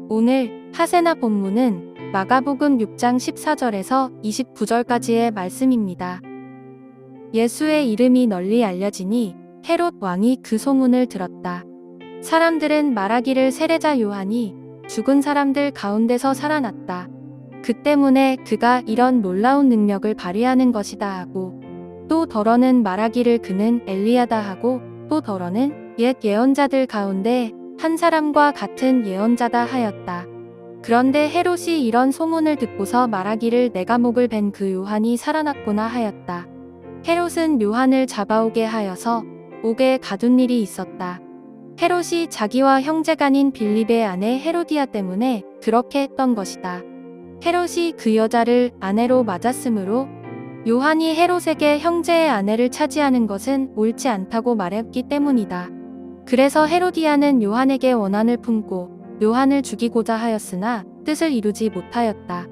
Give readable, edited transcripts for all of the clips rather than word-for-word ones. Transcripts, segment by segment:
오늘 하세나 본문은 마가복음 6장 14절에서 29절까지의 말씀입니다. 예수의 이름이 널리 알려지니 헤롯 왕이 그 소문을 들었다. 사람들은 말하기를 세례자 요한이 죽은 사람들 가운데서 살아났다. 그 때문에 그가 이런 놀라운 능력을 발휘하는 것이다 하고, 또 더러는 말하기를 그는 엘리야다 하고, 또 더러는 옛 예언자들 가운데 한 사람과 같은 예언자다 하였다. 그런데 헤롯이 이런 소문을 듣고서 말하기를 내가 목을 벤 그 요한이 살아났구나 하였다. 헤롯은 요한을 잡아오게 하여서 옥에 가둔 일이 있었다. 헤롯이 자기와 형제간인 빌립의 아내 헤로디아 때문에 그렇게 했던 것이다. 헤롯이 그 여자를 아내로 맞았으므로 요한이 헤롯에게 형제의 아내를 차지하는 것은 옳지 않다고 말했기 때문이다. 그래서 헤로디아는 요한에게 원한을 품고 요한을 죽이고자 하였으나 뜻을 이루지 못하였다.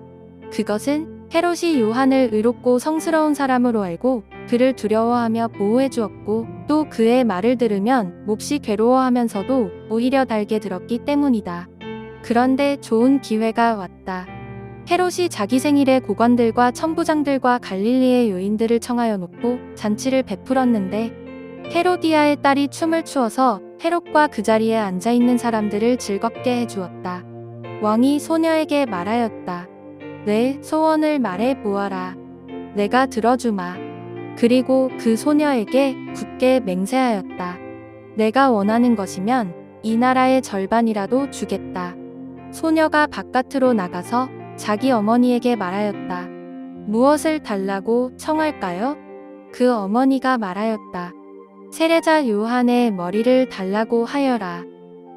그것은 헤롯이 요한을 의롭고 성스러운 사람으로 알고 그를 두려워하며 보호해 주었고, 또 그의 말을 들으면 몹시 괴로워하면서도 오히려 달게 들었기 때문이다. 그런데 좋은 기회가 왔다. 헤롯이 자기 생일에 고관들과 천부장들과 갈릴리의 요인들을 청하여 놓고 잔치를 베풀었는데, 헤로디아의 딸이 춤을 추어서 헤롯과 그 자리에 앉아있는 사람들을 즐겁게 해주었다. 왕이 소녀에게 말하였다. 내 소원을 말해 보아라. 내가 들어주마. 그리고 그 소녀에게 굳게 맹세하였다. 내가 원하는 것이면 이 나라의 절반이라도 주겠다. 소녀가 바깥으로 나가서 자기 어머니에게 말하였다. 무엇을 달라고 청할까요? 그 어머니가 말하였다. 세례자 요한의 머리를 달라고 하여라.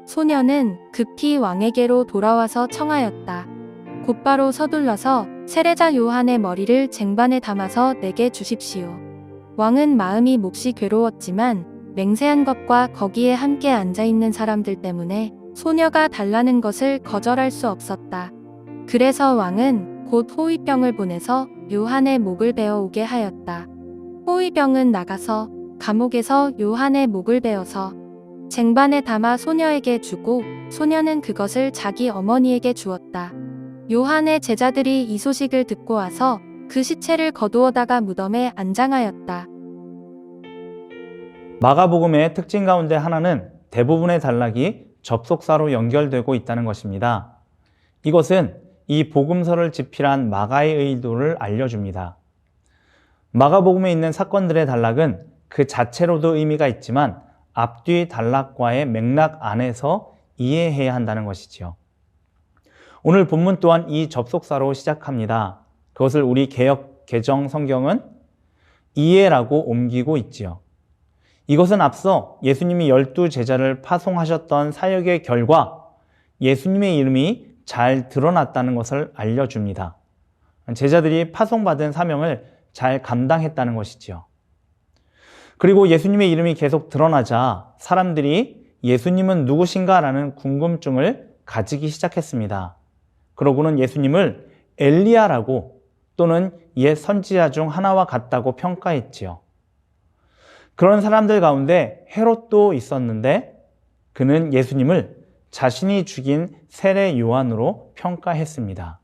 소녀는 급히 왕에게로 돌아와서 청하였다. 곧바로 서둘러서 세례자 요한의 머리를 쟁반에 담아서 내게 주십시오. 왕은 마음이 몹시 괴로웠지만 맹세한 것과 거기에 함께 앉아있는 사람들 때문에 소녀가 달라는 것을 거절할 수 없었다. 그래서 왕은 곧 호위병을 보내서 요한의 목을 베어 오게 하였다. 호위병은 나가서 감옥에서 요한의 목을 베어서 쟁반에 담아 소녀에게 주고, 소녀는 그것을 자기 어머니에게 주었다. 요한의 제자들이 이 소식을 듣고 와서 그 시체를 거두어다가 무덤에 안장하였다. 마가복음의 특징 가운데 하나는 대부분의 단락이 접속사로 연결되고 있다는 것입니다. 이것은 이 복음서를 집필한 마가의 의도를 알려줍니다. 마가복음에 있는 사건들의 단락은 그 자체로도 의미가 있지만 앞뒤 단락과의 맥락 안에서 이해해야 한다는 것이지요. 오늘 본문 또한 이 접속사로 시작합니다. 그것을 우리 개역 개정 성경은 이해라고 옮기고 있지요. 이것은 앞서 예수님이 12제자를 파송하셨던 사역의 결과 예수님의 이름이 잘 드러났다는 것을 알려줍니다. 제자들이 파송받은 사명을 잘 감당했다는 것이지요. 그리고 예수님의 이름이 계속 드러나자 사람들이 예수님은 누구신가 라는 궁금증을 가지기 시작했습니다. 그러고는 예수님을 엘리야라고 또는 옛 선지자 중 하나와 같다고 평가했지요. 그런 사람들 가운데 헤롯도 있었는데 그는 예수님을 자신이 죽인 세례 요한으로 평가했습니다.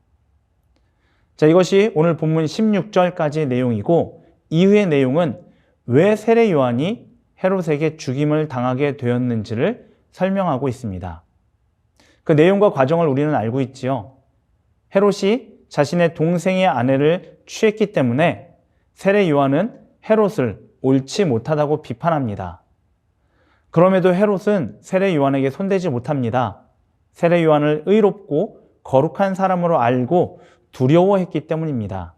자, 이것이 오늘 본문 16절까지의 내용이고, 이후의 내용은 왜 세례 요한이 헤롯에게 죽임을 당하게 되었는지를 설명하고 있습니다. 그 내용과 과정을 우리는 알고 있지요. 헤롯이 자신의 동생의 아내를 취했기 때문에 세례 요한은 헤롯을 옳지 못하다고 비판합니다. 그럼에도 헤롯은 세례 요한에게 손대지 못합니다. 세례 요한을 의롭고 거룩한 사람으로 알고 두려워했기 때문입니다.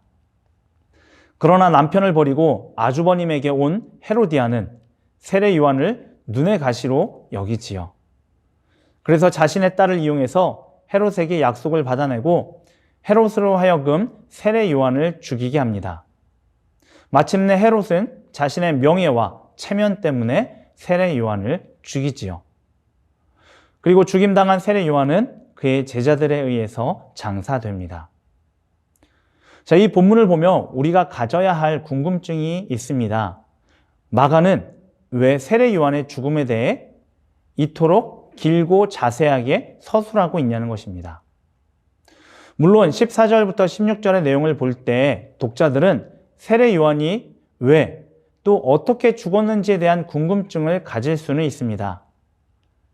그러나 남편을 버리고 아주버님에게 온 헤로디아는 세례 요한을 눈의 가시로 여기지요. 그래서 자신의 딸을 이용해서 헤롯에게 약속을 받아내고 헤롯으로 하여금 세례 요한을 죽이게 합니다. 마침내 헤롯은 자신의 명예와 체면 때문에 세례 요한을 죽이지요. 그리고 죽임당한 세례 요한은 그의 제자들에 의해서 장사됩니다. 자, 이 본문을 보며 우리가 가져야 할 궁금증이 있습니다. 마가는 왜 세례 요한의 죽음에 대해 이토록 길고 자세하게 서술하고 있냐는 것입니다. 물론 14절부터 16절의 내용을 볼 때 독자들은 세례 요한이 왜 또 어떻게 죽었는지에 대한 궁금증을 가질 수는 있습니다.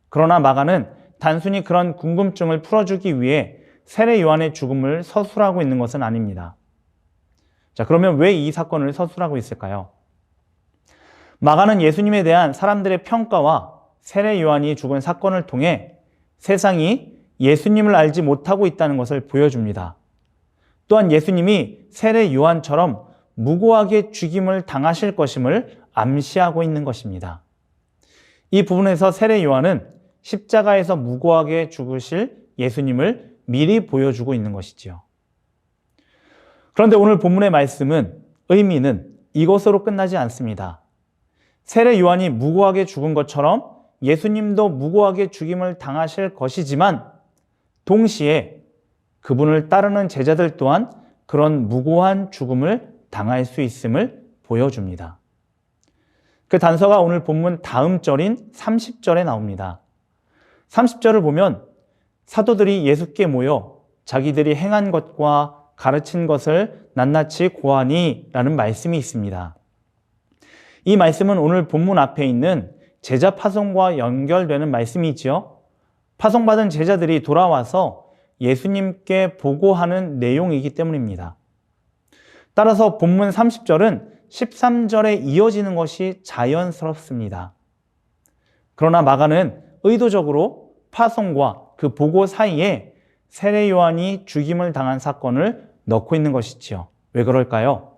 그러나 마가는 단순히 그런 궁금증을 풀어주기 위해 세례 요한의 죽음을 서술하고 있는 것은 아닙니다. 자, 그러면 왜 이 사건을 서술하고 있을까요? 마가는 예수님에 대한 사람들의 평가와 세례 요한이 죽은 사건을 통해 세상이 예수님을 알지 못하고 있다는 것을 보여줍니다. 또한 예수님이 세례 요한처럼 무고하게 죽임을 당하실 것임을 암시하고 있는 것입니다. 이 부분에서 세례 요한은 십자가에서 무고하게 죽으실 예수님을 미리 보여주고 있는 것이지요. 그런데 오늘 본문의 말씀은 의미는 이것으로 끝나지 않습니다. 세례 요한이 무고하게 죽은 것처럼 예수님도 무고하게 죽임을 당하실 것이지만 동시에 그분을 따르는 제자들 또한 그런 무고한 죽음을 당할 수 있음을 보여줍니다. 그 단서가 오늘 본문 다음 절인 30절에 나옵니다. 30절을 보면 사도들이 예수께 모여 자기들이 행한 것과 가르친 것을 낱낱이 고하니 라는 말씀이 있습니다. 이 말씀은 오늘 본문 앞에 있는 제자 파송과 연결되는 말씀이지요. 파송받은 제자들이 돌아와서 예수님께 보고하는 내용이기 때문입니다. 따라서 본문 30절은 13절에 이어지는 것이 자연스럽습니다. 그러나 마가는 의도적으로 파송과 그 보고 사이에 세례 요한이 죽임을 당한 사건을 넣고 있는 것이지요. 왜 그럴까요?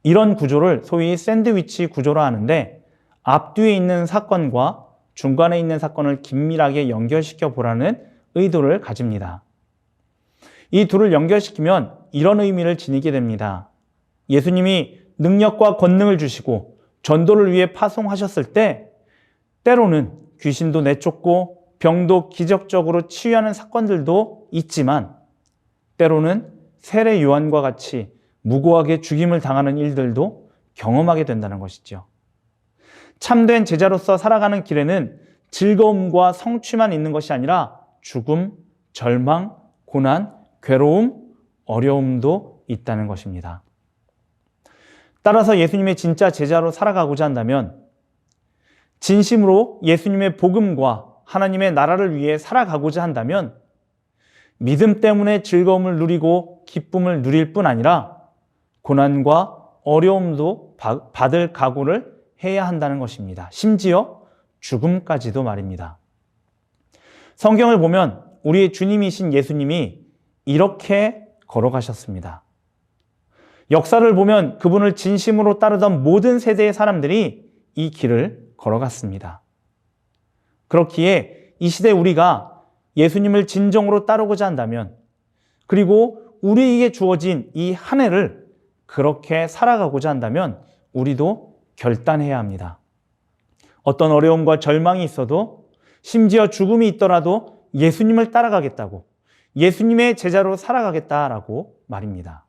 이런 구조를 소위 샌드위치 구조라 하는데 앞뒤에 있는 사건과 중간에 있는 사건을 긴밀하게 연결시켜 보라는 의도를 가집니다. 이 둘을 연결시키면 이런 의미를 지니게 됩니다. 예수님이 능력과 권능을 주시고 전도를 위해 파송하셨을 때 때로는 귀신도 내쫓고 병도 기적적으로 치유하는 사건들도 있지만 때로는 세례 요한과 같이 무고하게 죽임을 당하는 일들도 경험하게 된다는 것이죠. 참된 제자로서 살아가는 길에는 즐거움과 성취만 있는 것이 아니라 죽음, 절망, 고난, 괴로움, 어려움도 있다는 것입니다. 따라서 예수님의 진짜 제자로 살아가고자 한다면 진심으로 예수님의 복음과 하나님의 나라를 위해 살아가고자 한다면 믿음 때문에 즐거움을 누리고 기쁨을 누릴 뿐 아니라 고난과 어려움도 받을 각오를 해야 한다는 것입니다. 심지어 죽음까지도 말입니다. 성경을 보면 우리의 주님이신 예수님이 이렇게 걸어가셨습니다. 역사를 보면 그분을 진심으로 따르던 모든 세대의 사람들이 이 길을 걸어갔습니다. 그렇기에 이 시대 우리가 예수님을 진정으로 따르고자 한다면 그리고 우리에게 주어진 이 한 해를 그렇게 살아가고자 한다면 우리도 결단해야 합니다. 어떤 어려움과 절망이 있어도 심지어 죽음이 있더라도 예수님을 따라가겠다고 예수님의 제자로 살아가겠다라고 말입니다.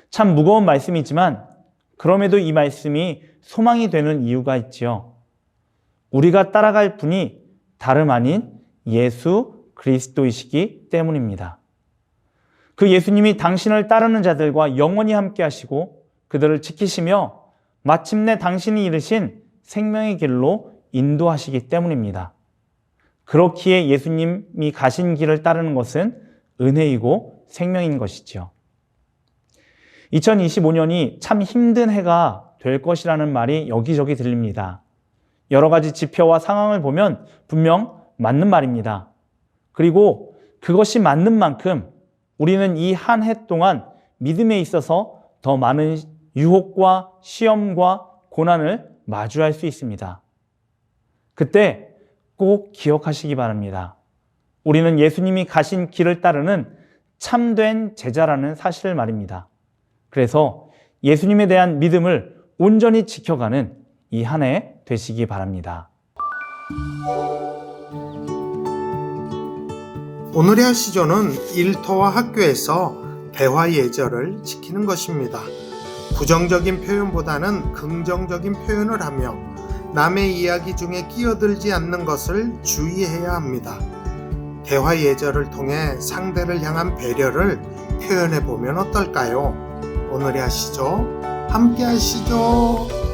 참 무거운 말씀이지만 그럼에도 이 말씀이 소망이 되는 이유가 있지요. 우리가 따라갈 분이 다름 아닌 예수 그리스도이시기 때문입니다. 그 예수님이 당신을 따르는 자들과 영원히 함께 하시고 그들을 지키시며 마침내 당신이 이르신 생명의 길로 인도하시기 때문입니다. 그렇기에 예수님이 가신 길을 따르는 것은 은혜이고 생명인 것이지요. 2025년이 참 힘든 해가 될 것이라는 말이 여기저기 들립니다. 여러 가지 지표와 상황을 보면 분명 맞는 말입니다. 그리고 그것이 맞는 만큼 우리는 이 한 해 동안 믿음에 있어서 더 많은 유혹과 시험과 고난을 마주할 수 있습니다. 그때 꼭 기억하시기 바랍니다. 우리는 예수님이 가신 길을 따르는 참된 제자라는 사실을 말입니다. 그래서 예수님에 대한 믿음을 온전히 지켜가는 이 한 해 되시기 바랍니다. 오늘의 하시조는 일터와 학교에서 대화 예절을 지키는 것입니다. 부정적인 표현보다는 긍정적인 표현을 하며 남의 이야기 중에 끼어들지 않는 것을 주의해야 합니다. 대화 예절을 통해 상대를 향한 배려를 표현해 보면 어떨까요? 오늘의 하시죠? 함께 하시죠.